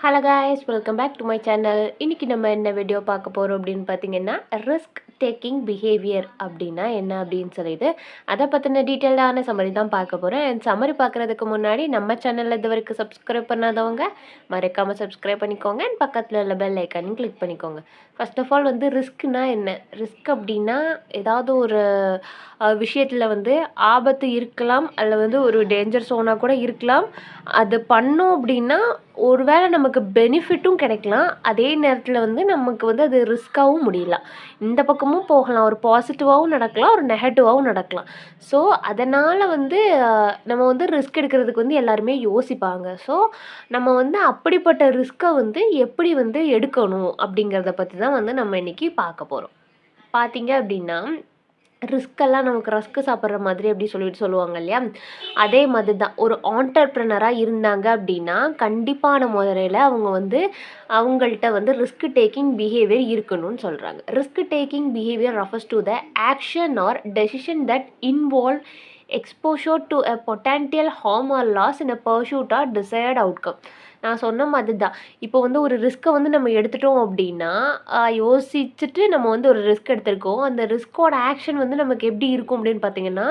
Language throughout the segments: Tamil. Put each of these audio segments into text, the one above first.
Hello guys, welcome back to my channel. இன்றைக்கி நம்ம என்ன வீடியோ பார்க்க போகிறோம் அப்படின்னு பார்த்தீங்கன்னா, ரிஸ்க் டேக்கிங் பிஹேவியர் அப்படின்னா என்ன அப்படின்னு சொல்லிட்டு அதை பற்றின டீட்டெயில்டான சம்மரி தான் பார்க்க போகிறேன். அண்ட் சம்மரி பார்க்குறதுக்கு முன்னாடி நம்ம சேனலில் இது வரைக்கும் சப்ஸ்கிரைப் பண்ணாதவங்க மறக்காமல் சப்ஸ்கிரைப் பண்ணிக்கோங்க. அண்ட் பக்கத்தில் உள்ள பெல் ஐக்கானையும் கிளிக் பண்ணிக்கோங்க. ஃபர்ஸ்ட் ஆஃப் ஆல் ரிஸ்க்னா என்ன? ரிஸ்க் அப்படின்னா ஏதாவது ஒரு விஷயத்தில் ஆபத்து இருக்கலாம், அல்லது ஒரு டேஞ்சர் ஸோனாக கூட இருக்கலாம். அது பண்ணோம் அப்படின்னா ஒருவேளை நமக்கு பெனிஃபிட்டும் கிடைக்கலாம், அதே நேரத்தில் நமக்கு அது ரிஸ்க்காகவும் முடியலாம். இந்த பக்கமும் போகலாம், ஒரு பாசிட்டிவாகவும் நடக்கலாம், ஒரு நெகட்டிவாகவும் நடக்கலாம். ஸோ அதனால் நம்ம ரிஸ்க் எடுக்கிறதுக்கு எல்லாருமே யோசிப்பாங்க. ஸோ நம்ம அப்படிப்பட்ட ரிஸ்க்கை எப்படி எடுக்கணும் அப்படிங்கிறத பற்றி தான் நம்ம இன்றைக்கி பார்க்க போகிறோம். பார்த்தீங்க அப்படின்னா, ரிஸ்க்கெல்லாம் நமக்கு ரஸ்க்கு சாப்பிட்ற மாதிரி அப்படி சொல்லுவாங்க இல்லையா? அதே மாதிரி தான் ஒரு ஆண்டர்ப்ரனராக இருந்தாங்க அப்படின்னா கண்டிப்பான முறையில் அவங்க அவங்கள்ட்ட ரிஸ்க் டேக்கிங் பிஹேவியர் இருக்கணும்னு சொல்கிறாங்க. Risk taking behaviour refers to the action or decision that involve exposure to a potential harm or loss in a pursuit or desired outcome. நான் சொன்ன மாதிரி தான். இப்போ ஒரு ரிஸ்க்கை நம்ம எடுத்துட்டோம் அப்படின்னா யோசிச்சுட்டு நம்ம ஒரு ரிஸ்க் எடுத்திருக்கோம். அந்த ரிஸ்க்கோட ஆக்ஷன் நமக்கு எப்படி இருக்கும் அப்படின்னு பார்த்தீங்கன்னா,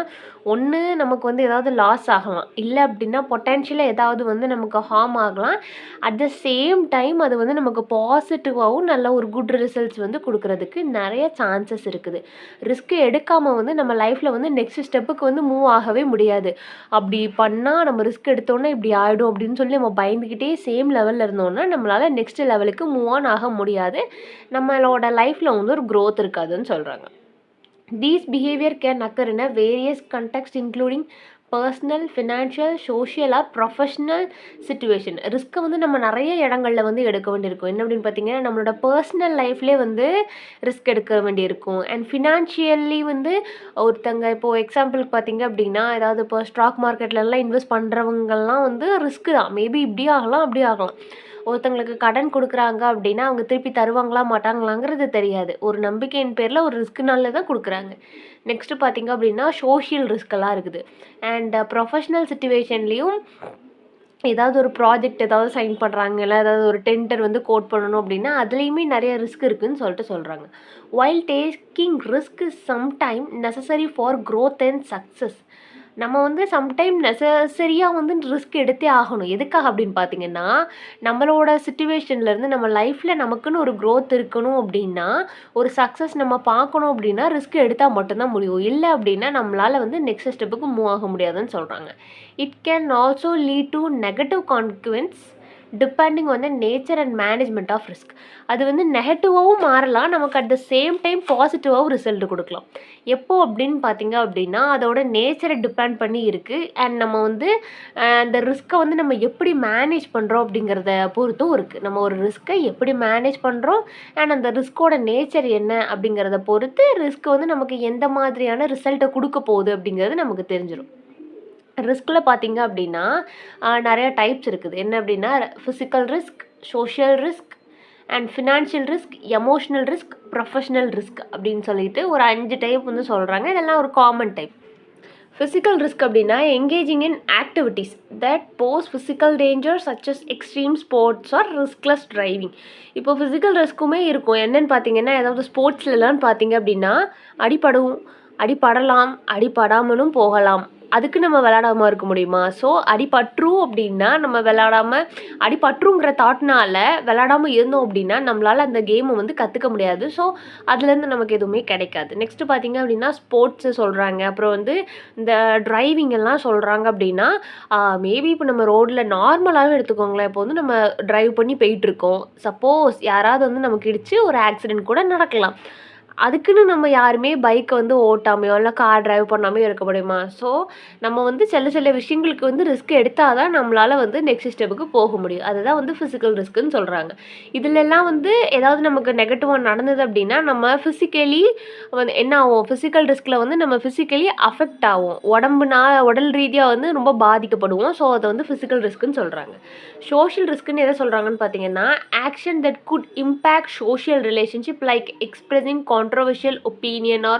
ஒன்று நமக்கு ஏதாவது லாஸ் ஆகலாம், இல்லை அப்படின்னா பொட்டென்ஷியலாக ஏதாவது நமக்கு ஹார்ம் ஆகலாம். அட் த சேம் டைம் அது நமக்கு பாசிட்டிவாகவும் நல்ல ஒரு குட் ரிசல்ட்ஸ் கொடுக்கறதுக்கு நிறைய சான்சஸ் இருக்குது. ரிஸ்க் எடுக்காமல் நம்ம லைஃப்பில் நெக்ஸ்ட் ஸ்டெப்புக்கு மூவ் ஆகவே முடியாது. அப்படி பண்ணால் நம்ம ரிஸ்க் எடுத்தோன்னே இப்படி ஆகிடும் அப்படின்னு சொல்லி நம்ம பயந்துக்கிட்டே சேம் லெவலில் இருந்தோன்னா நம்மளால் நெக்ஸ்ட் லெவலுக்கு மூவ் ஆன் ஆக முடியாது. நம்மளோட லைஃப்பில் ஒரு க்ரோத் இருக்காதுன்னு சொல்கிறாங்க. These behaviour can occur in a various context including personal, financial, social or professional situation. ரிஸ்க்கை நம்ம நிறைய இடங்களில் எடுக்க வேண்டியிருக்கும். என்ன அப்படின்னு பார்த்தீங்கன்னா, நம்மளோட பர்சனல் லைஃப்லேயே ரிஸ்க் எடுக்க வேண்டியிருக்கும். அண்ட் ஃபினான்ஷியல்லி ஒருத்தங்க இப்போது எக்ஸாம்பிளுக்கு பார்த்தீங்க அப்படின்னா, ஏதாவது இப்போ ஸ்டாக் மார்க்கெட்லலாம் இன்வெஸ்ட் பண்ணுறவங்கலாம் ரிஸ்க்கு தான். மேபி இப்படி ஆகலாம், அப்படி ஆகலாம். ஒருத்தங்களுக்கு கடன் கொடுக்குறாங்க அப்படின்னா அவங்க திருப்பி தருவாங்களா மாட்டாங்களாங்கிறது தெரியாது. ஒரு நம்பிக்கையின் பேரில் ஒரு ரிஸ்க்குனால தான் கொடுக்குறாங்க. நெக்ஸ்ட்டு பார்த்திங்க அப்படின்னா சோஷியல் ரிஸ்க்கெல்லாம் இருக்குது. அண்ட் ப்ரொஃபஷ்னல் சிச்சுவேஷன்லேயும் ஏதாவது ஒரு ப்ராஜெக்ட் ஏதாவது சைன் பண்ணுறாங்க, இல்லை ஏதாவது ஒரு டெண்டர் கோட் பண்ணணும் அப்படின்னா அதுலேயுமே நிறைய ரிஸ்க் இருக்குதுன்னு சொல்கிறாங்க. While taking risk is sometime necessary for growth and success. நம்ம சம்டைம் நெசசரியாக ரிஸ்க் எடுத்தே ஆகணும். எதுக்காக அப்படின்னு பார்த்தீங்கன்னா, நம்மளோட சிச்சுவேஷன்லேருந்து நம்ம லைஃப்பில் நமக்குன்னு ஒரு க்ரோத் இருக்கணும் அப்படின்னா, ஒரு சக்ஸஸ் நம்ம பார்க்கணும் அப்படின்னா ரிஸ்க் எடுத்தால் மட்டும்தான் முடியும். இல்லை அப்படின்னா நம்மளால் நெக்ஸ்ட் ஸ்டெப்புக்கு மூவ் ஆக முடியாதுன்னு சொல்கிறாங்க. It can also lead to negative consequence depending on the nature and management of risk. அது நெகட்டிவாகவும் மாறலாம், நமக்கு அட் த சேம் டைம் பாசிட்டிவாகவும் ரிசல்ட் கொடுக்கலாம். எப்போ அப்படின்னு பார்த்தீங்க அப்படின்னா அதோட நேச்சரை டிபெண்ட் பண்ணி இருக்குது. அண்ட் நம்ம அந்த ரிஸ்க்கை நம்ம எப்படி மேனேஜ் பண்ணுறோம் அப்படிங்கிறத பொறுத்தும் இருக்குது. நம்ம ஒரு ரிஸ்க்கை எப்படி மேனேஜ் பண்ணுறோம் அண்ட் அந்த ரிஸ்க்கோட நேச்சர் என்ன அப்படிங்கிறத பொறுத்து ரிஸ்க் நமக்கு எந்த மாதிரியான ரிசல்ட்டை கொடுக்க போகுது அப்படிங்கிறது நமக்கு தெரிஞ்சிடும். ரிஸ்கில் பார்த்தீங்க அப்படின்னா நிறைய டைப்ஸ் இருக்குது. என்ன அப்படின்னா physical risk, social risk and financial risk, emotional risk, professional risk அப்படின்னு சொல்லிட்டு ஒரு 5 டைப் சொல்கிறாங்க. இதெல்லாம் ஒரு காமன் டைப். ஃபிசிக்கல் ரிஸ்க் அப்படின்னா engaging in activities that pose physical danger such as extreme sports or riskless driving. இப்போ ஃபிசிக்கல் ரிஸ்க்குமே இருக்கும். என்னென்னு பார்த்தீங்கன்னா, ஏதாவது ஸ்போர்ட்ஸ்லலாம் பார்த்தீங்க அப்படின்னா அடிப்படலாம், அடிப்படாமலும் போகலாம். அதுக்கு நம்ம விளையாடாமல் இருக்க முடியுமா? ஸோ அடிபட்டுரும் அப்படின்னா நம்ம விளையாடாமல், அடிபட்டுருங்கிற தாட்னால் விளையாடாமல் இருந்தோம் அப்படின்னா நம்மளால் அந்த கேமை கற்றுக்க முடியாது. ஸோ அதுலேருந்து நமக்கு எதுவுமே கிடைக்காது. நெக்ஸ்ட்டு பார்த்திங்க அப்படின்னா ஸ்போர்ட்ஸு சொல்கிறாங்க. அப்புறம் இந்த டிரைவிங் எல்லாம் சொல்கிறாங்க அப்படின்னா மேபி இப்போ நம்ம ரோட்டில் நார்மலாகவே எடுத்துக்கோங்களேன். இப்போ நம்ம ட்ரைவ் பண்ணி போயிட்டுருக்கோம். சப்போஸ் யாராவது நமக்கு இடித்து ஒரு ஆக்சிடெண்ட் கூட நடக்கலாம். அதுக்குன்னு நம்ம யாருமே பைக்கை ஓட்டாமையோ இல்லை கார் டிரைவ் பண்ணாமையோ இருக்க முடியுமா? ஸோ நம்ம சில விஷயங்களுக்கு ரிஸ்க் எடுத்தால் தான் நம்மளால் நெக்ஸ்ட் ஸ்டெப்புக்கு போக முடியும். அதுதான் ஃபிசிக்கல் ரிஸ்க்குன்னு சொல்கிறாங்க. இதிலெல்லாம் ஏதாவது நமக்கு நெகட்டிவாக நடந்தது அப்படின்னா நம்ம ஃபிசிக்கலி என்ன ஆகும்? ஃபிசிக்கல் ரிஸ்கில் நம்ம ஃபிசிக்கலி அஃபெக்ட் ஆகும். உடல் ரீதியாக ரொம்ப பாதிக்கப்படுவோம். ஸோ அதை ஃபிசிக்கல் ரிஸ்க்குன்னு சொல்கிறாங்க. சோஷியல் ரிஸ்க்குன்னு எதை சொல்கிறாங்கன்னு பார்த்தீங்கன்னா, action that good impact social relationship like expressing controversial opinion or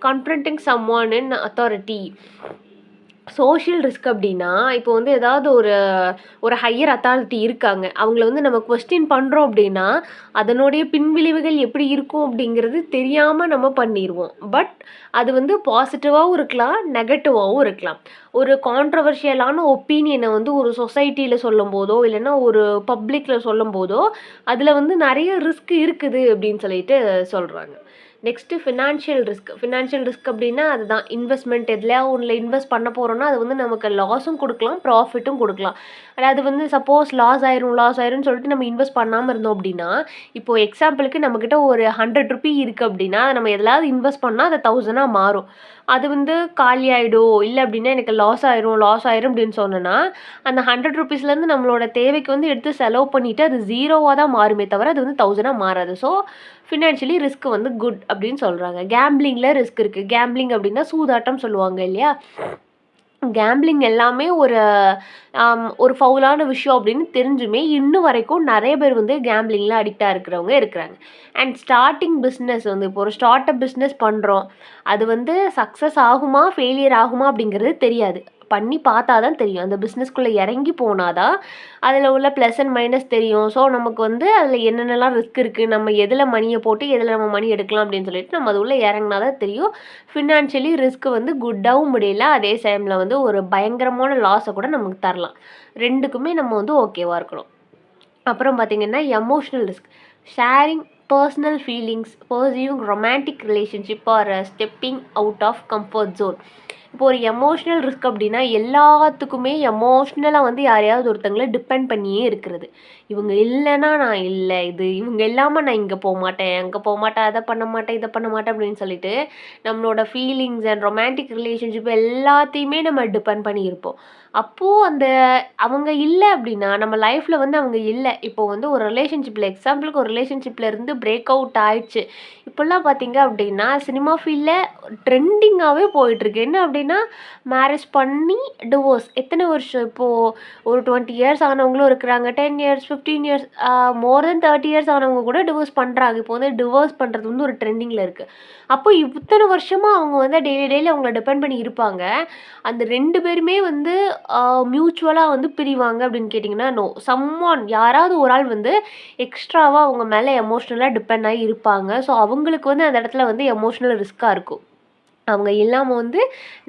confronting someone in authority. Social risk அப்படின்னா, இப்போ வந்து ஏதாவது ஒரு ஒரு ஹையர் அத்தாரிட்டி இருக்காங்க. அவங்கள வந்து நம்ம கொஸ்டின் பண்றோம் அப்படின்னா, அதனுடைய பின்விளைவுகள் எப்படி இருக்கும் அப்படிங்கிறது தெரியாம நம்ம பண்ணிருவோம். பட் அது வந்து பாசிட்டிவாவும் இருக்கலாம், நெகட்டிவாவும் இருக்கலாம். ஒரு கான்ட்ரோவர்ஷியலான ஒப்பீனியன வந்து ஒரு சொசைட்டில சொல்லும்போதோ, இல்லன்னா ஒரு பப்ளிக்ல சொல்லும்போதோ, அதில வந்து நெறைய ரிஸ்க் இருக்குது அப்படின்னு சொல்லிட்டு சொல்றாங்க. Next financial risk. Financial risk அப்டின்னா அதுதான் இன்வெஸ்ட்மெண்ட் எதுலயா ஒண்ணுல இன்வெஸ்ட் பண்ண போறோம்னா, அது வந்து நமக்கு லாஸும் குடுக்கலாம், ப்ராஃபிட்டும் குடுக்கலாம். அதாவது வந்து சப்போஸ் லாஸ் ஆயிரும்னு சொல்லிட்டு நம்ம இன்வெஸ்ட் பண்ணாம இருந்தோம் அப்டின்னா, இப்போ எக்ஸாம்பிளுக்கு நம்மகிட்ட ஒரு ₹100 இருக்கு அப்டின்னா, நம்ம எதுலயாவது இன்வெஸ்ட் பண்ணா அது 1000ஆ மாறும். அது வந்து காலியாயிடும், இல்ல அப்டின்னா எனக்கு லாஸ் ஆயிரும் அப்டின்னு சொன்னோம்னா, அந்த ₹100லேருந்து நம்மளோட தேவைக்கு வந்து எடுத்து செலவு பண்ணிட்டு அது 0வா தான் மாறுமே தவிர, அது வந்து 1000ஆ மாறாது. ஸோ ஃபினான்ஷியலி ரிஸ்க் வந்து குட் அப்படின்னு சொல்றாங்க. கேம்பிளிங்ல ரிஸ்க் இருக்கு. கேம்பிளிங் அப்படின்னா சூதாட்டம் சொல்லுவாங்க இல்லையா? கேம்பிளிங் எல்லாமே ஒரு ஃபவுலான விஷயம் அப்படின்னு தெரிஞ்சுமே, இன்னும் வரைக்கும் நெறைய பேர் வந்து கேம்பிளிங்ல அடிக்ட்டா இருக்கிறவங்க இருக்கிறாங்க. அண்ட் ஸ்டார்ட்டிங் பிசினஸ் வந்து இப்போ ஒரு ஸ்டார்ட் அப் பிசினஸ் பண்றோம். அது வந்து சக்சஸ் ஆகுமா? ஃபெயிலியர் ஆகுமா? அப்படிங்கிறது தெரியாது. பண்ணி பார்த்தா தான் தெரியும். அந்த பிசினஸ்க்குள்ள இறங்கி போனா தான், அதில உள்ள ப்ளஸ் அண்ட் மைனஸ் தெரியும். ஸோ, நமக்கு வந்து அதில என்னென்னலாம் ரிஸ்க் இருக்கு, நம்ம எதில மணிய போட்டு எதில நம்ம மணி எடுக்கலாம் அப்படின்னு சொல்லிட்டு நம்ம அது உள்ள இறங்குனா தான் தெரியும். ஃபினான்ஷியலி ரிஸ்க் வந்து குட்டாவும் முடியல. அதே டைம்ல வந்து ஒரு பயங்கரமான லாஸ கூட நமக்கு தரலாம். 2க்குமே நம்ம வந்து ஓகேவா இருக்கணும். அப்புறம் பார்த்தீங்கன்னா, emotional risk. Sharing personal feelings, pursuing romantic relationship or stepping out of comfort zone. இப்போ ஒரு எமோஷனல் ரிஸ்க் அப்படின்னா, எல்லாத்துக்குமே எமோஷ்னலா வந்து யாரையாவது ஒருத்தங்கள டிபெண்ட் பண்ணியே இருக்கிறது. இவங்க இல்லன்னா நான் இல்ல. இவங்க இல்லாம நான் இங்க போமாட்டேன், அங்க போமாட்டேன், அத பண்ண மாட்டேன், இத பண்ண மாட்டேன் அப்படின்னு சொல்லிட்டு, நம்மளோட ஃபீலிங்ஸ் அண்ட் ரொமான்டிக் ரிலேஷன்ஷிப் எல்லாத்தையுமே நம்ம டிபெண்ட் பண்ணி இருப்போம். அப்போ அவங்க இல்ல அப்படின்னா, நம்ம லைஃப்ல வந்து அவங்க இல்ல. இப்போ வந்து ஒரு ரிலேஷன்ஷிப்ல எக்ஸாம்பிளுக்கு ஒரு ரிலேஷன்ஷிப்ல இருந்து பிரேக் அவுட் ஆயிடுச்சு. இப்போலாம் பார்த்தீங்க அப்படின்னா, சினிமா ஃபீல்ட்ல ட்ரெண்டிங்காவே போயிட்டுருக்கு. என்ன அப்படின்னா, மேரேஜ் பண்ணி டிவோர்ஸ். எத்தன வருஷம் இப்போ ஒரு 20 இயர்ஸ் ஆனவங்களும் இருக்கிறாங்க. 10 இயர்ஸ், 15 இயர்ஸ் மோர் தென் 30 இயர்ஸ் ஆனவங்க கூட டிவோர்ஸ் பண்றாங்க. இப்போ வந்து டிவோர்ஸ் பண்றது வந்து ஒரு ட்ரெண்டிங்ல இருக்கு. அப்போ இத்தன வருஷமா அவங்க வந்து டெய்லி டெய்லி அவங்கள டிபெண்ட் பண்ணி இருப்பாங்க. அந்த 2 பேருமே வந்து மியூச்சுவலா வந்து பிரிவாங்க அப்படின்னு கேட்டிங்கன்னா, நோ. யாராவது ஒரு ஆள் வந்து எக்ஸ்ட்ராவா அவங்க மேல எமோஷனலா டிபெண்ட் ஆகி இருப்பாங்க. ஸோ, அவங்களுக்கு வந்து அந்த இடத்துல வந்து எமோஷனல் ரிஸ்க்கா இருக்கும். அவங்க இல்லாம வந்து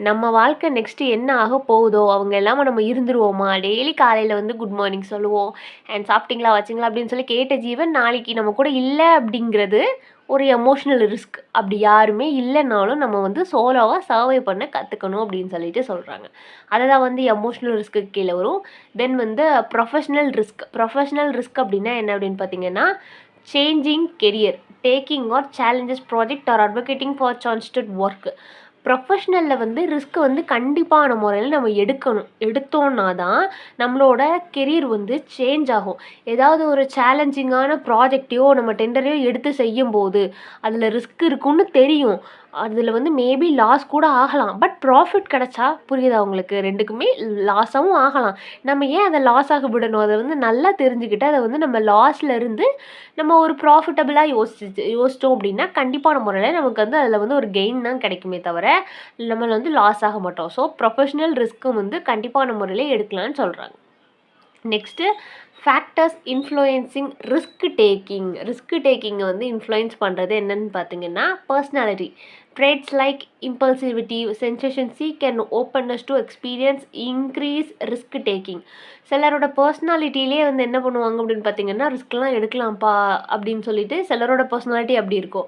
நம்ம வாழ்க்கை நெக்ஸ்ட்டு என்ன ஆக போகுதோ, அவங்க இல்லாம நம்ம இருந்துருவோமா? டெய்லி காலையில வந்து குட் மார்னிங் சொல்லுவோம். அண்ட் சாப்பிட்டீங்களா? வச்சீங்களா? அப்படின்னு சொல்லி கேட்ட ஜீவன் நாளைக்கு நம்ம கூட இல்ல அப்படிங்கிறது ஒரு எமோஷனல் ரிஸ்க். அப்படி யாருமே இல்லனாலும் நம்ம வந்து சோலோவா சர்வை பண்ண கத்துக்கணும் அப்படின்னு சொல்லிட்டு சொல்றாங்க. அததான் வந்து எமோஷனல் ரிஸ்க்குக்கு கீழ வரும். தென் வந்து ப்ரொஃபஷனல் ரிஸ்க். ப்ரொஃபஷனல் ரிஸ்க் அப்படின்னா என்ன அப்படின்னு பார்த்தீங்கன்னா, changing career, taking or challenges project or advocating for sanctioned work. ப்ரொஃபஷ்னல்ல வந்து ரிஸ்க் வந்து கண்டிப்பான முறையில நம்ம எடுக்கணும். எடுத்தோம்னா தான் நம்மளோட கெரியர் வந்து சேஞ்ச் ஆகும். ஏதாவது ஒரு சேலஞ்சிங்கான ப்ராஜெக்ட்டையோ, நம்ம டெண்டரையோ எடுத்து செய்யும்போது, அதில ரிஸ்க் இருக்குன்னு தெரியும். அதில வந்து மேபி லாஸ் கூட ஆகலாம். பட் ப்ராஃபிட் கிடைச்சா புரியுதா உங்களுக்கு? 2க்குமே லாஸாவும் ஆகலாம். நம்ம ஏன் அத லாஸாக விடணும்? அத வந்து நல்லா தெரிஞ்சுக்கிட்டு, அத வந்து நம்ம லாஸ்ல இருந்து நம்ம ஒரு ப்ராஃபிட்டபிளா யோசிச்சோம் அப்படின்னா, கண்டிப்பான முறையில நமக்கு வந்து அதில வந்து ஒரு கெயின் தான் கிடைக்குமே தவிர, நம்ம வந்து லாஸ் ஆக மாட்டோம். ஸோ, ப்ரொஃபஷனல் ரிஸ்க்கும் வந்து கண்டிப்பான முறையில எடுக்கலான்னு சொல்றாங்க. Next factors influencing risk taking. Risk டேக்கிங்க வந்து இன்ஃப்ளூயன்ஸ் பண்ணுறது என்னன்னு பார்த்தீங்கன்னா, personality. Traits like impulsivity, sensation can openness to experience increase risk taking. சிலரோட பர்சனாலிட்டியிலே வந்து என்ன பண்ணுவாங்க அப்படின்னு பார்த்தீங்கன்னா, ரிஸ்க்லாம் எடுக்கலாம்ப்பா அப்படின்னு சொல்லிட்டு சிலரோட பர்சனாலிட்டி அப்படி இருக்கும்.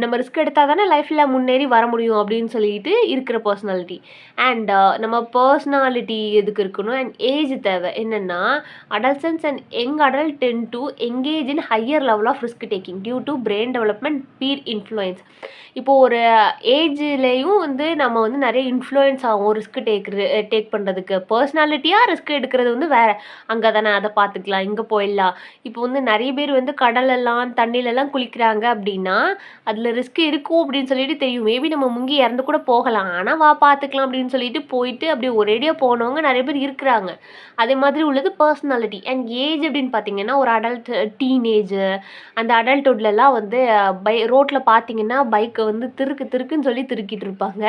நம்ம ரிஸ்க் எடுத்தா தானே லைஃப்பில் முன்னேறி வர முடியும் அப்படின்னு சொல்லிட்டு இருக்கிற பர்சனாலிட்டி. அண்ட் நம்ம பர்சனாலிட்டி எதுக்கு இருக்கணும் அண்ட் ஏஜ் தேவை. என்னென்னா, adolescents and young adult tend to engage in higher level of risk taking due to brain development, peer influence. இப்போ ஒரு ஏஜ்லேயும் வந்து நம்ம வந்து நிறைய இன்ஃப்ளூயன்ஸ் ஆகும் டேக் பண்ணுறதுக்கு. பர்சனாலிட்டியாக ரிஸ்க் எடுக்கிறது வந்து வேற. அங்கே தானே அதை பார்த்துக்கலாம், இங்கே போயிடலாம். இப்போ வந்து நிறைய பேர் வந்து கடலெல்லாம் தண்ணியிலலாம் குளிக்கிறாங்க அப்படின்னா, அதில் ரிஸ்க் இருக்கும் அப்படின்னு சொல்லிட்டு தெரியும். மேபி நம்ம முங்கி இறந்து கூட போகலாம். ஆனால் வா பார்த்துக்கலாம் அப்படின்னு சொல்லிட்டு போயிட்டு அப்படியே ஒரேடியாக போனவங்க நிறைய பேர் இருக்கிறாங்க. அதே மாதிரி உள்ளது பர்சனாலிட்டி அண்ட் ஏஜ் அப்படின்னு பார்த்தீங்கன்னா, ஒரு அடல்ட் டீனேஜ் அந்த அடல்ட்ஹுட்லலாம் வந்து ரோட்டில் பார்த்தீங்கன்னா பைக்கை வந்து திருக்குன்னு சொல்லி திருக்கிட்டு இருப்பாங்க.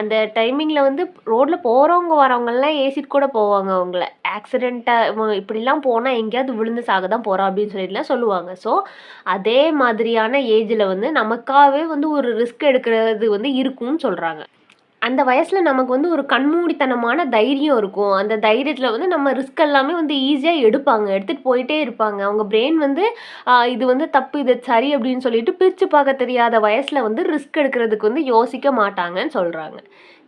அந்த டைமிங்கில் வந்து ரோட்டில் போகிறவங்க வரவங்கலாம் ஏசிட்டு கூட போவாங்க அவங்கள. ஆக்சிடெண்ட்டாக இப்படிலாம் போனால் எங்கேயாவது விழுந்து சாக தான் போகிறோம் அப்படின்னு சொல்லிட்டுலாம் சொல்லுவாங்க. ஸோ அதே மாதிரியான ஏஜில் வந்து நமக்காகவே வந்து ஒரு ரிஸ்க் எடுக்கிறது வந்து இருக்கும்னு சொல்கிறாங்க. அந்த வயசில் நமக்கு வந்து ஒரு கண்மூடித்தனமான தைரியம் இருக்கும். அந்த தைரியத்தில் வந்து நம்ம ரிஸ்க் எல்லாமே வந்து ஈஸியாக எடுப்பாங்க. எடுத்துகிட்டு போயிட்டே இருப்பாங்க. அவங்க பிரெயின் வந்து இது வந்து தப்பு, இது சரி அப்படின்னு சொல்லிட்டு பிரித்து பார்க்க தெரியாத வயசில் வந்து ரிஸ்க் எடுக்கிறதுக்கு வந்து யோசிக்க மாட்டாங்கன்னு சொல்கிறாங்க.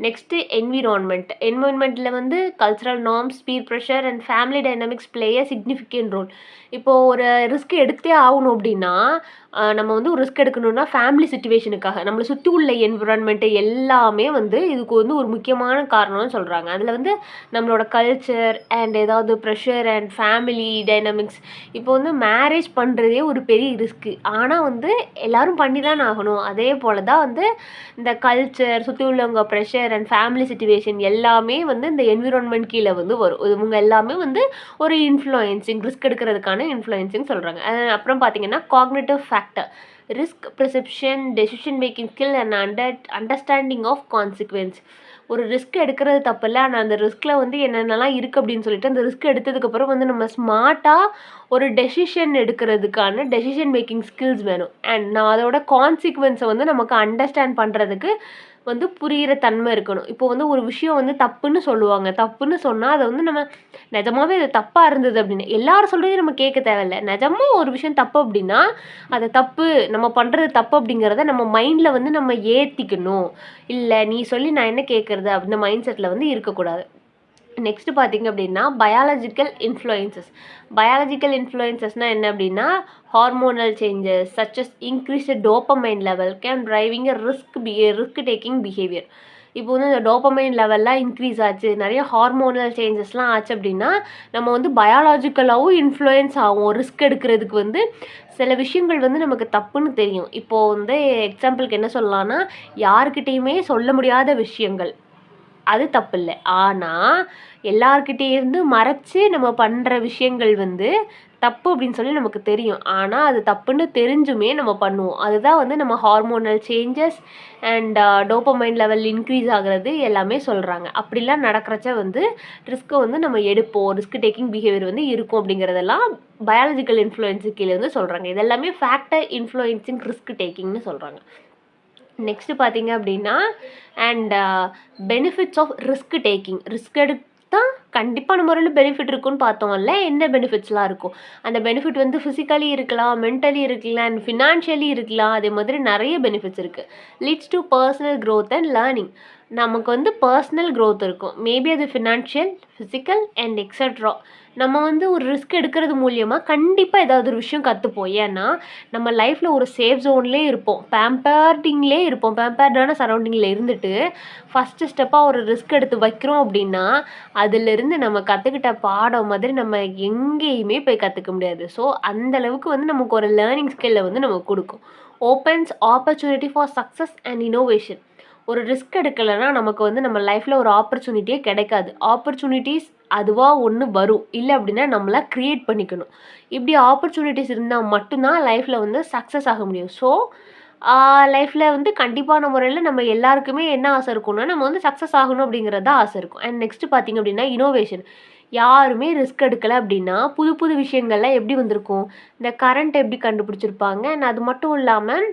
நெக்ஸ்ட்டு என்விரான்மெண்ட்டில் வந்து cultural norms, peer pressure and family dynamics play a significant role. இப்போது ஒரு ரிஸ்க் எடுத்தே ஆகணும் அப்படின்னா நம்ம வந்து ஒரு ரிஸ்க் எடுக்கணும்னா ஃபேமிலி சிச்சுவேஷனுக்காக நம்மளை சுற்றி உள்ள என்விரான்மெண்ட்டு எல்லாமே வந்து இதுக்கு வந்து ஒரு முக்கியமான காரணம்னு சொல்கிறாங்க. அதில் வந்து நம்மளோட கல்ச்சர் அண்ட் ஏதாவது ப்ரெஷர் அண்ட் ஃபேமிலி டைனமிக்ஸ். இப்போ வந்து மேரேஜ் பண்ணுறதே ஒரு பெரிய ரிஸ்க்கு. ஆனால் வந்து எல்லோரும் பண்ணி தான் ஆகணும். அதே போல் தான் வந்து இந்த கல்ச்சர், சுற்றி உள்ளவங்க ப்ரெஷர் அண்ட் ஃபேமிலி சிச்சுவேஷன் எல்லாமே வந்து இந்த என்விரான்மெண்ட் கீழே வந்து வரும். இவங்க எல்லாமே வந்து ஒரு இன்ஃப்ளூயன்சிங், ரிஸ்க் எடுக்கிறதுக்கான இன்ஃப்ளூயன்சிங் சொல்கிறாங்க. அப்புறம் பார்த்தீங்கன்னா cognitive factor, risk perception, decision making skill and understanding of consequence. ஒரு ரிஸ்க் எடுக்கிறது தப்பு இல்லை, ஆனால் அந்த ரிஸ்கில் வந்து என்னென்னலாம் இருக்குது அப்படின்னு சொல்லிட்டு அந்த ரிஸ்க் எடுத்ததுக்கப்புறம் வந்து நம்ம ஸ்மார்ட்டாக ஒரு டெசிஷன் எடுக்கிறதுக்கான டெசிஷன் மேக்கிங் ஸ்கில்ஸ் வேணும். அண்ட் நான் அதோட கான்சிக்வென்ஸை வந்து நமக்கு அண்டர்ஸ்டாண்ட் பண்ணுறதுக்கு வந்து புரிகிற தன்மை இருக்கணும். இப்போ வந்து ஒரு விஷயம் வந்து தப்புன்னு சொல்லுவாங்க. தப்புன்னு சொன்னால் அதை வந்து நம்ம நிஜமாவே அது தப்பாக இருந்தது அப்படின்னு எல்லாரும் சொல்கிறதையும் நம்ம கேட்க தேவையில்ல. நிஜமா ஒரு விஷயம் தப்பு அப்படின்னா அது தப்பு, நம்ம பண்ணுறது தப்பு அப்படிங்கிறத நம்ம மைண்டில் வந்து நம்ம ஏற்றிக்கணும். இல்லை நீ சொல்லி நான் என்ன கேட்குறது அந்த மைண்ட் செட்டில் வந்து இருக்கக்கூடாது. நெக்ஸ்ட்டு பார்த்தீங்க அப்படின்னா பயாலஜிக்கல் இன்ஃப்ளூயன்சஸ்னால் என்ன அப்படின்னா hormonal changes such as increased dopamine level can driving a risk taking behaviour. இப்போ வந்து இந்த டோபமைன் லெவல்லாம் இன்க்ரீஸ் ஆச்சு, நிறைய ஹார்மோனல் சேஞ்சஸ்லாம் ஆச்சு அப்படின்னா நம்ம வந்து பயாலஜிக்கலாகவும் இன்ஃப்ளூயன்ஸ் ஆகும். ரிஸ்க் எடுக்கிறதுக்கு வந்து சில விஷயங்கள் வந்து நமக்கு தப்புன்னு தெரியும். இப்போது வந்து எக்ஸாம்பிளுக்கு என்ன சொல்லலாம்னா யாருக்கிட்டேயுமே சொல்ல முடியாத விஷயங்கள் அது தப்பில்லை. ஆனால் எல்லார்கிட்டேருந்து மறைச்சு நம்ம பண்ணுற விஷயங்கள் வந்து தப்பு அப்படின்னு சொல்லி நமக்கு தெரியும். ஆனால் அது தப்புன்னு தெரிஞ்சுமே நம்ம பண்ணுவோம். அதுதான் வந்து நம்ம hormonal changes and dopamine level increase ஆகிறது எல்லாமே சொல்கிறாங்க. அப்படிலாம் நடக்கிறச்ச வந்து ரிஸ்க்கை வந்து நம்ம எடுப்போம், ரிஸ்க் டேக்கிங் பிஹேவியர் வந்து இருக்கும் அப்படிங்கிறதெல்லாம் பயாலஜிக்கல் இன்ஃப்ளூயன்ஸு கீழே வந்து சொல்கிறாங்க. இதெல்லாமே ஃபேக்டர் இன்ஃப்ளூயன்சிங் ரிஸ்க் டேக்கிங்னு சொல்கிறாங்க. நெக்ஸ்ட்டு பார்த்தீங்க அப்படின்னா and benefits of risk taking. Risk எடுத்தால் கண்டிப்பான முறையில் பெனிஃபிட் இருக்குன்னு பார்த்தோம்ல. என்ன பெனிஃபிட்ஸ்லாம் இருக்கும்? அந்த பெனிஃபிட் வந்து ஃபிசிக்கலி இருக்கலாம், மென்டலி இருக்கலாம் அண்ட் ஃபினான்ஷியலி இருக்கலாம். அதே மாதிரி நிறைய பெனிஃபிட்ஸ் இருக்குது. Leads to personal growth and learning. நமக்கு வந்து பர்சனல் க்ரோத் இருக்கும். மேபி அது ஃபினான்ஷியல், ஃபிசிக்கல் அண்ட் எக்ஸட்ரா. நம்ம வந்து ஒரு ரிஸ்க் எடுக்கிறது மூலியமாக கண்டிப்பாக ஏதாவது ஒரு விஷயம் கற்றுப்போம். ஏன்னா நம்ம லைஃப்பில் ஒரு சேஃப் ஜோன்லேயே இருப்போம், பேம்பேர்டான சரௌண்டிங்கில் இருந்துட்டு ஃபஸ்ட்டு ஸ்டெப்பாக ஒரு ரிஸ்க் எடுத்து வைக்கிறோம் அப்படின்னா அதிலிருந்து நம்ம கற்றுக்கிட்ட பாடம் மாதிரி நம்ம எங்கேயுமே போய் கற்றுக்க முடியாது. ஸோ அந்தளவுக்கு வந்து நமக்கு ஒரு லேர்னிங் ஸ்கில்லை வந்து நமக்கு கொடுக்கும். Opens opportunity for success and innovation. ஒரு ரிஸ்க் எடுக்கலைன்னா நமக்கு வந்து நம்ம லைஃப்பில் ஒரு ஆப்பர்ச்சுனிட்டியே கிடைக்காது. ஆப்பர்ச்சுனிட்டிஸ் அதுவாக ஒன்று வரும், இல்லை அப்படின்னா நம்மளா க்ரியேட் பண்ணிக்கணும். இப்படி ஆப்பர்ச்சுனிட்டிஸ் இருந்தால் மட்டும்தான் லைஃப்பில் வந்து சக்ஸஸ் ஆக முடியும். ஸோ லைஃப்பில் வந்து கண்டிப்பான முறையில் நம்ம எல்லாருக்குமே என்ன ஆசை இருக்கும்னா நம்ம வந்து சக்ஸஸ் ஆகணும் அப்படிங்கிறது தான் ஆசை இருக்கும். அண்ட் நெக்ஸ்ட்டு பார்த்திங்க அப்படின்னா இனோவேஷன். யாருமே ரிஸ்க் எடுக்கலை அப்படின்னா புது புது விஷயங்கள்லாம் எப்படி வந்திருக்கும்? இந்த கரண்ட் எப்படி கண்டுபிடிச்சிருப்பாங்க? அண்ட் அது மட்டும் இல்லாமல்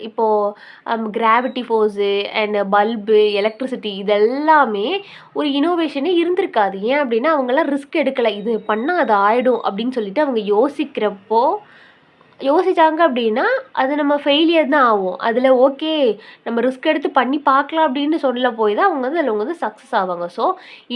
இப்போது gravity force and bulb, electricity இதெல்லாமே ஒரு இனோவேஷனே இருந்திருக்காது. ஏன் அப்படின்னா அவங்களாம் ரிஸ்க் எடுக்கலை. இது பண்ணால் அது ஆகிடும் அப்படின்னு சொல்லிட்டு அவங்க யோசித்தாங்க அப்படின்னா அது நம்ம ஃபெயிலியர் தான் ஆகும். அதில் ஓகே நம்ம ரிஸ்க் எடுத்து பண்ணி பார்க்கலாம் அப்படின்னு சொல்ல போய் தான் அவங்க வந்து சக்ஸஸ் ஆவாங்க. ஸோ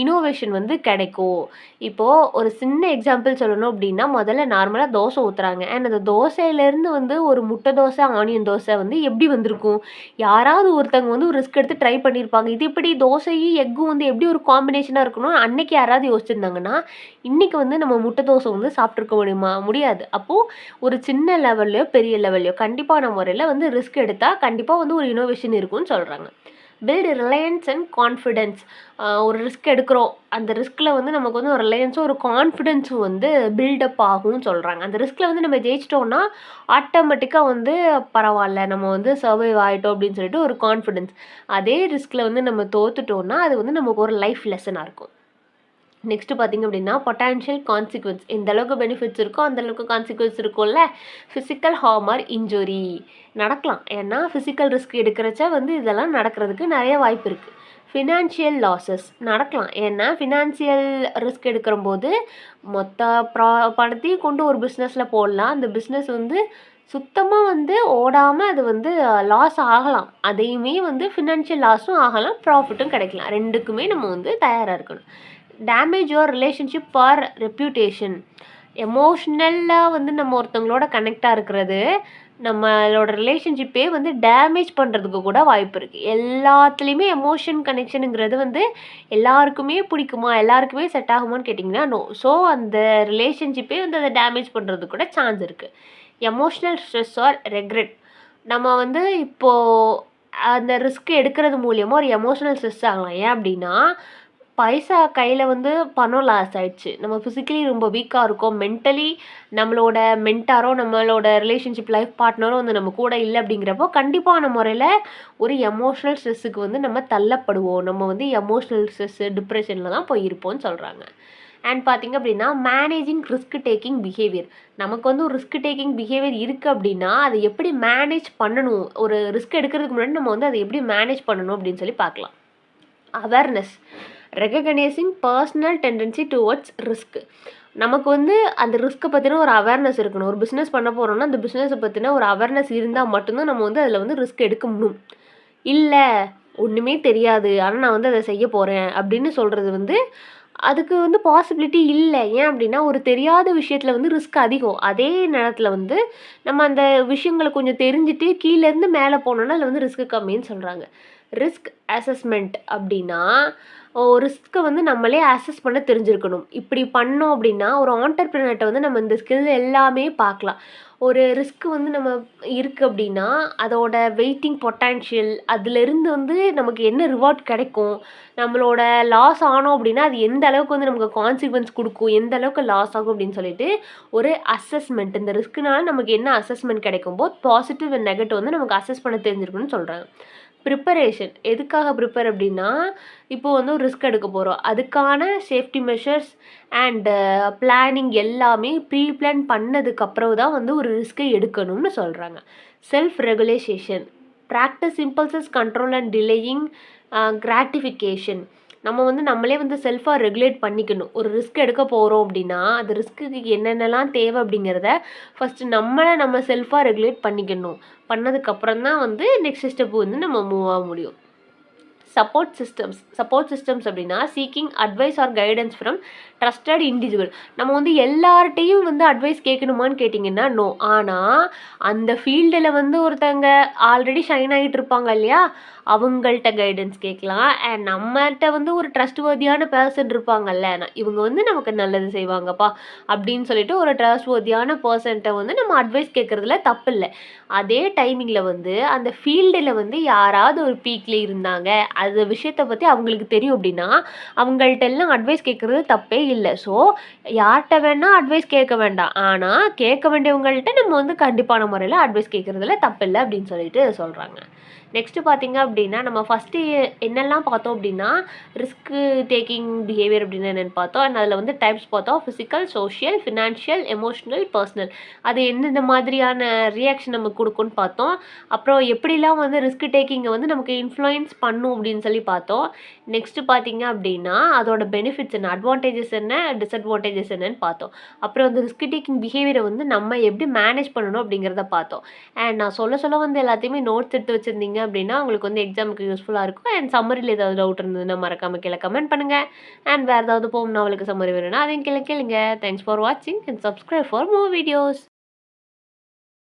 இனோவேஷன் வந்து கிடைக்கும். இப்போது ஒரு சின்ன எக்ஸாம்பிள் சொல்லணும் அப்படின்னா முதல்ல நார்மலாக தோசை ஊற்றுறாங்க. அண்ட் அந்த தோசையிலேருந்து வந்து ஒரு முட்டை தோசை, ஆனியன் தோசை வந்து எப்படி வந்திருக்கும்? யாராவது ஒருத்தவங்க வந்து ஒரு ரிஸ்க் எடுத்து ட்ரை பண்ணியிருப்பாங்க. இது எப்படி தோசையும் எக்கும் வந்து எப்படி ஒரு காம்பினேஷனாக இருக்கணும் அன்னைக்கு யாராவது யோசிச்சிருந்தாங்கன்னா இன்றைக்கி வந்து நம்ம முட்டை தோசை வந்து சாப்பிட்ருக்க முடியாது. அப்போது ஒரு சின்ன லெவல்லையோ பெரிய லெவல்லையோ கண்டிப்பான முறையில் வந்து ரிஸ்க் எடுத்தால் கண்டிப்பாக வந்து ஒரு இனோவேஷன் இருக்கும்னு சொல்கிறாங்க. Build reliance and confidence. ஒரு ரிஸ்க் எடுக்கிறோம், அந்த ரிஸ்கில் வந்து நமக்கு வந்து ஒரு ரிலையன்ஸும் ஒரு கான்ஃபிடென்ஸும் வந்து பில்டப் ஆகும்னு சொல்கிறாங்க. அந்த ரிஸ்கில் வந்து நம்ம ஜெயிச்சிட்டோம்னா ஆட்டோமேட்டிக்காக வந்து பரவாயில்ல, நம்ம வந்து சர்வைவ் ஆகிட்டோம் அப்படின்னு சொல்லிட்டு ஒரு கான்ஃபிடென்ஸ். அதே ரிஸ்கில் வந்து நம்ம தோத்துட்டோம்னா அது வந்து நமக்கு ஒரு லைஃப் லெசனாக இருக்கும். நெக்ஸ்ட்டு பார்த்திங்க அப்படின்னா பொட்டான்ஷியல் கான்சிக்வன்ஸ். எந்த அளவுக்கு பெனிஃபிட்ஸ் இருக்கோ அந்தளவுக்கு கான்சிக்வன்ஸ் இருக்கும்ல. ஃபிசிக்கல் ஹார்ம் ஆர் இன்ஜுரி நடக்கலாம். ஏன்னா ஃபிசிக்கல் ரிஸ்க் எடுக்கிறச்ச வந்து இதெல்லாம் நடக்கிறதுக்கு நிறைய வாய்ப்பு இருக்குது. ஃபினான்ஷியல் லாஸஸ் நடக்கலாம். ஏன்னா ஃபினான்ஷியல் ரிஸ்க் எடுக்கிறம்போது மொத்த பணத்தையும் கொண்டு ஒரு பிஸ்னஸில் போடலாம். அந்த பிஸ்னஸ் வந்து சுத்தமாக வந்து ஓடாமல் அது வந்து லாஸ் ஆகலாம். அதையுமே வந்து ஃபினான்ஷியல் லாஸும் ஆகலாம், ப்ராஃபிட்டும் கிடைக்கலாம். ரெண்டுக்குமே நம்ம வந்து தயாராக இருக்கணும். Damage your relationship or reputation. எமோஷ்னலாக வந்து நம்ம ஒருத்தவங்களோட கனெக்டாக இருக்கிறது நம்மளோட ரிலேஷன்ஷிப்பே வந்து டேமேஜ் பண்ணுறதுக்கு கூட வாய்ப்பு இருக்குது. எல்லாத்துலேயுமே எமோஷன் கனெக்ஷனுங்கிறது வந்து எல்லாருக்குமே பிடிக்குமா, எல்லாருக்குமே செட் ஆகுமான்னு கேட்டிங்கன்னா நோ. ஸோ அந்த ரிலேஷன்ஷிப்பே வந்து அதை டேமேஜ் பண்ணுறதுக்கு கூட சான்ஸ் இருக்குது. Emotional stress R regret. நம்ம வந்து இப்போது அந்த ரிஸ்க் எடுக்கிறது மூலியமாக ஒரு எமோஷ்னல் ஸ்ட்ரெஸ் ஆகலாம். ஏன் அப்படின்னா பைசா கையில் வந்து பணம் லாஸ் ஆயிடுச்சு, நம்ம ஃபிசிக்கலி ரொம்ப வீக்காக இருக்கோம், மென்டலி நம்மளோட மென்டாரோ நம்மளோட ரிலேஷன்ஷிப் லைஃப் பார்ட்னரோ வந்து நம்ம கூட இல்லை அப்படிங்கிறப்போ கண்டிப்பான முறையில் ஒரு எமோஷ்னல் ஸ்ட்ரெஸ்ஸுக்கு வந்து நம்ம தள்ளப்படுவோம். நம்ம வந்து எமோஷ்னல் ஸ்ட்ரெஸ்ஸு டிப்ரெஷனில் தான் போய் இருப்போம்னு சொல்கிறாங்க. அண்ட் பார்த்திங்க அப்படின்னா மேனேஜிங் ரிஸ்க் டேக்கிங் பிஹேவியர். நமக்கு வந்து ஒரு ரிஸ்க் டேக்கிங் பிஹேவியர் இருக்குது அப்படின்னா அதை எப்படி மேனேஜ் பண்ணணும், ஒரு ரிஸ்க் எடுக்கிறதுக்கு முன்னாடி நம்ம வந்து அதை எப்படி மேனேஜ் பண்ணணும் அப்படின்னு சொல்லி பார்க்கலாம். Awareness, recognising personal tendency towards risk. நமக்கு வந்து அந்த ரிஸ்க்கை பற்றின ஒரு அவேர்னஸ் இருக்கணும். ஒரு பிஸ்னஸ் பண்ண போகிறோம்னா அந்த பிஸ்னஸை பற்றின ஒரு அவேர்னஸ் இருந்தால் மட்டும்தான் நம்ம வந்து அதில் வந்து ரிஸ்க் எடுக்க முடியும். இல்லை ஒன்றுமே தெரியாது ஆனால் நான் வந்து அதை செய்ய போகிறேன் அப்படின்னு சொல்கிறது வந்து அதுக்கு வந்து பாசிபிலிட்டி இல்லை. ஏன் அப்படின்னா ஒரு தெரியாத விஷயத்தில் வந்து ரிஸ்க் அதிகம். அதே நேரத்தில் வந்து நம்ம அந்த விஷயங்களை கொஞ்சம் தெரிஞ்சுட்டு கீழேருந்து மேலே போனோன்னா அதில் வந்து ரிஸ்க் கம்மின்னு சொல்கிறாங்க. ரிஸ்க் அசஸ்மெண்ட் அப்படின்னா ரிஸ்க்கை வந்து நம்மளே அசஸ் பண்ண தெரிஞ்சிருக்கணும். இப்படி பண்ணோம் அப்படின்னா ஒரு ஆண்டர்பிரினர்கிட்ட வந்து நம்ம இந்த ஸ்கில் எல்லாமே பார்க்கலாம். ஒரு ரிஸ்க் வந்து நம்ம இருக்குது அப்படின்னா அதோட வெயிட்டிங் பொட்டான்ஷியல், அதுலேருந்து வந்து நமக்கு என்ன ரிவார்ட் கிடைக்கும், நம்மளோட லாஸ் ஆனோம் அப்படின்னா அது எந்த அளவுக்கு வந்து நமக்கு கான்சிக்வன்ஸ் கொடுக்கும், எந்த அளவுக்கு லாஸ் ஆகும் அப்படின்னு சொல்லிட்டு ஒரு அசஸ்மெண்ட். இந்த ரிஸ்க்குனால நமக்கு என்ன அசஸ்மெண்ட் கிடைக்கும், போத் பாசிட்டிவ் அண்ட் நெகட்டிவ் வந்து நமக்கு அசஸ் பண்ண தெரிஞ்சிருக்குன்னு சொல்கிறாங்க. ப்ரிப்பரேஷன். எதுக்காக ப்ரிப்பேர் அப்படின்னா இப்போது வந்து ஒரு ரிஸ்க் எடுக்க போகிறோம், அதுக்கான சேஃப்டி மெஷர்ஸ் அண்டு பிளானிங் எல்லாமே ப்ரீ பிளான் பண்ணதுக்கப்புறம் தான் வந்து ஒரு ரிஸ்க்கை எடுக்கணும்னு சொல்கிறாங்க. Self regulation, practice impulses control and delaying gratification. நம்ம வந்து நம்மளே வந்து செல்ஃபாக ரெகுலேட் பண்ணிக்கணும். ஒரு ரிஸ்க் எடுக்க போகிறோம் அப்படின்னா அந்த ரிஸ்க்குக்கு என்னென்னலாம் தேவை அப்படிங்கிறத ஃபஸ்ட்டு நம்ம செல்ஃபாக ரெகுலேட் பண்ணிக்கணும். பண்ணதுக்கப்புறம் தான் வந்து நெக்ஸ்ட் ஸ்டெப் வந்து நம்ம மூவ் ஆக முடியும். சப்போர்ட் சிஸ்டம்ஸ் அப்படின்னா seeking advice or guidance from trusted individual. நம்ம வந்து எல்லார்ட்டையும் வந்து அட்வைஸ் கேட்கணுமான்னு கேட்டிங்கன்னா நோ. ஆனால் அந்த ஃபீல்டில் வந்து ஒருத்தங்க ஆல்ரெடி ஷைன் ஆகிட்டு இருப்பாங்க இல்லையா, அவங்கள்ட்ட கைடன்ஸ் கேட்கலாம். அண்ட் நம்மகிட்ட வந்து ஒரு ட்ரஸ்ட்வர்தியான பர்சன் இருப்பாங்கல்ல, இவங்க வந்து நமக்கு நல்லது செய்வாங்கப்பா அப்படின்னு சொல்லிட்டு ஒரு ட்ரஸ்ட்வர்தியான பர்சன்ட்ட வந்து நம்ம அட்வைஸ் கேட்குறதுல தப்பு இல்லை. அதே டைமிங்கில் வந்து அந்த ஃபீல்டில் வந்து யாராவது ஒரு பீக்கில் இருந்தாங்க, அந்த விஷயத்தை பற்றி அவங்களுக்கு தெரியும் அப்படின்னா அவங்கள்ட்ட எல்லாம் அட்வைஸ் கேட்குறது தப்பே இல்லை. ஸோ யார்கிட்ட வேணால் அட்வைஸ் கேட்க வேண்டாம், ஆனால் கேட்க வேண்டியவங்கள்ட்ட நம்ம வந்து கண்டிப்பான முறையில் அட்வைஸ் கேட்குறதுல தப்பில்லை அப்படின்னு சொல்லிட்டு சொல்கிறாங்க. நெக்ஸ்ட்டு பார்த்திங்க அப்படின்னா நம்ம ஃபஸ்ட்டு என்னெல்லாம் பார்த்தோம் அப்படின்னா ரிஸ்க்கு டேக்கிங் பிஹேவியர் அப்படின்னு என்னென்னு பார்த்தோம். அண்ட் அதில் வந்து டைப்ஸ் பார்த்தோம், physical, social, financial, emotional, personal. அது எந்தெந்த மாதிரியான ரியாக்ஷன் நமக்கு கொடுக்குன்னு பார்த்தோம். அப்புறம் எப்படிலாம் வந்து ரிஸ்க் டேக்கிங்கை வந்து நமக்கு இன்ஃப்ளூயன்ஸ் பண்ணும் அப்படின்னு சொல்லி பார்த்தோம். நெக்ஸ்ட்டு பார்த்திங்க அப்படின்னா அதோட பெனிஃபிட்ஸ் என்ன, அட்வான்டேஜஸ் என்ன, டிஸ்அட்வான்டேஜஸ் என்னன்னு பார்த்தோம். அப்புறம் வந்து ரிஸ்க் டேக்கிங் பிஹேவியரை வந்து நம்ம எப்படி மேனேஜ் பண்ணணும் அப்படிங்கிறத பார்த்தோம். அண்ட் நான் சொல்ல வந்து எல்லாத்தையுமே நோட்ஸ் எடுத்து வச்சுருந்தீங்க அப்படின்னா உங்களுக்கு வந்து எக்ஸாமுக்கு யூஸ்ஃபுல்லாக இருக்கும். அண்ட் சம்மரியில் ஏதாவது டவுட் இருந்ததுன்னா மறக்காமல் கீழே கமெண்ட் பண்ணுங்கள். அண்ட் வேறு ஏதாவது போகும் நாவலுக்கு சம்மரி வேணும்னா அதையும் கீழே கேளுங்க. தேங்க்ஸ் ஃபார் வாட்சிங் and subscribe for more videos.